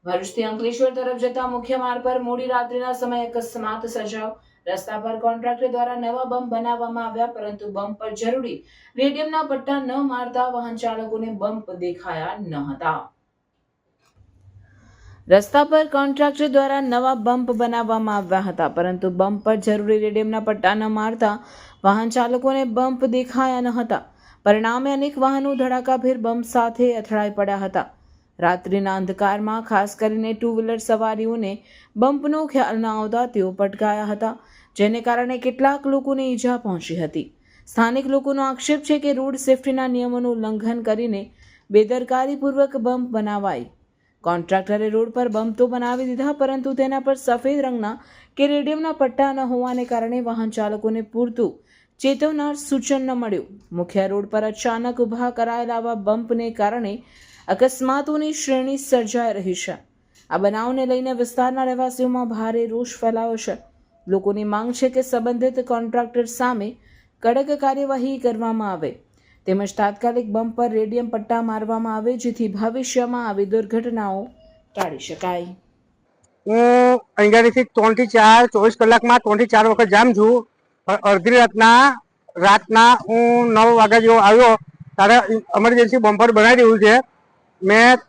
ભરૂચથી અંકલેશ્વર તરફ જતા મુખ્ય માર્ગ પર મોડી રાત્રિના સમયે અકસ્માત સર્જાયો। રસ્તા પર કોન્ટ્રાક્ટર દ્વારા નવા બમ્પ બનાવવામાં આવ્યા, પરંતુ બમ્પ પર જરૂરી રેડિયમના પટ્ટા ન મારતા વાહન ચાલકોને બમ્પ દેખાયા ન હતા। રસ્તા પર કોન્ટ્રાક્ટર દ્વારા નવા બમ્પ બનાવવામાં આવ્યા હતા, પરંતુ બમ્પ પર જરૂરી રેડિયમના પટ્ટા ન મારતા વાહન ચાલકોને બમ્પ દેખાયા ન હતા। પરિણામે અનેક વાહનો ધડાકાભેર બમ્પ સાથે અથડાઈ પડ્યા હતા। રાત્રિના અંધકારમાં ખાસ કરીને ટુ વ્હીલર સવારીઓને બમ્પનો ખ્યાલ ન આવતા તેઓ પટકાયા હતા, જેને કારણે કેટલાક લોકોને ઈજા પહોંચી હતી। સ્થાનિક લોકોનો આક્ષેપ છે કે રોડ સેફટીના નિયમોનું ઉલ્લંઘન કરીને બેદરકારીપૂર્વક બમ્પ બનાવાઈ। કોન્ટ્રાક્ટરે રોડ પર બમ્પ તો બનાવી દીધા, પરંતુ તેના પર સફેદ રંગના કે રેડિયમના પટ્ટા ન હોવાને કારણે વાહન ચાલકોને પૂરતું ચેતવનાર સૂચન ન મળ્યું। મુખ્ય રોડ પર અચાનક ઊભા કરાયેલા આવા બમ્પને કારણે અકસ્માતોની શ્રેણી સર્જાઈ રહી છે। આ બનાવને લઈને વિસ્તારના રહેવાસીઓમાં ભારે રોષ ફેલાયો છે। લોકોની માંગ છે કે સંબંધિત કોન્ટ્રાક્ટર સામે કડક કાર્યવાહી કરવામાં આવે, તેમજ તાત્કાલિક બમ્પ પર રેડિયમ પટ્ટા મારવામાં આવે, જેથી ભવિષ્યમાં આવી દુર્ઘટનાઓ ટાળી શકાય। હું અહીંયાથી 3 થી 4 24 કલાકમાં 3 થી 4 વખત જામ છું। અડધી રાતના હું 9 વાગ્યા જેવો આવ્યો ત્યારે ઇમરજન્સી બમ્પર બનાવી રહ્યું છે। મેં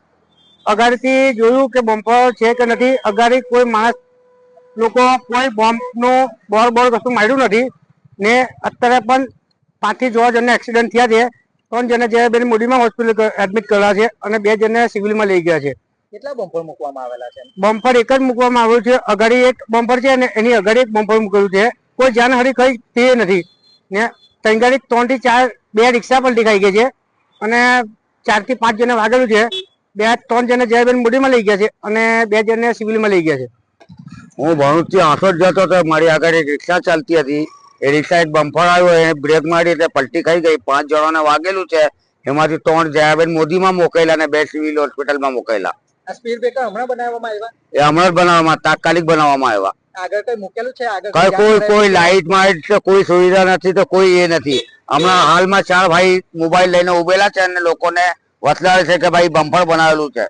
અગાડીથી જોયું કે બમ્પર છે કે નથી। અગાડી કોઈ માણસ લોકો કોઈ બમ્પનું બોર્ડ કશું માર્યું નથી ને અત્યારે પણ 5 થી 6 જણને એક્સિડન્ટ થયા છે। 3 જણને જયાબેન મોદીમાં હોસ્પિટલ એડમિટ કર્યા છે અને 2 જણને સિવિલમાં લઈ ગયા છે। કેટલા બમ્પર મૂકવામાં આવેલા છે? બમ્પર એક જ મૂકવામાં આવ્યું છે। અગાડી એક બમ્પર છે અને એની અગાડી એક બમ્પર મૂકેલું છે। કોઈ જાનહાનિ કઈ થઈ નથી ને તંગાડી 3 થી 4 2 રિક્ષા પણ દેખાઈ ગઈ છે અને 4 થી 5 જણને વાગેલું છે। 3 જણને જયાબેન મોદીમાં લઈ ગયા છે અને 2 જણને સિવિલમાં લઈ ગયા છે। હું ભરૂચથી આંસોદ જતો હતો, મારી આગળ એક રિક્ષા ચાલતી હતી। એ રિક્ષા એક બમ્પર આવ્યો, એ બ્રેક મારી એટલે પલટી ખાઈ ગઈ। 5 જણાને વાગેલું છે, એમાંથી 3 જયાબેન મોદીમાં મોકલેલા અને 2 સિવિલ હોસ્પિટલમાં મોકલેલા। આ સ્પીડ બ્રેકર હમણાં બનાવવામાં આવ્યા? એ હમણાં જ બનાવવામાં, તાત્કાલિક બનાવવામાં આવ્યા। આગળ કઈ મૂકેલું છે? આગળ કોઈ લાઇટ માઇટ કોઈ સુવિધા નથી, તો કોઈ એ નથી। હમણાં હાલમાં 4 ભાઈ મોબાઈલ લઈને ઉભેલા છે અને લોકોને વસલાડે છે કે ભાઈ બમ્પર બનાવેલું છે।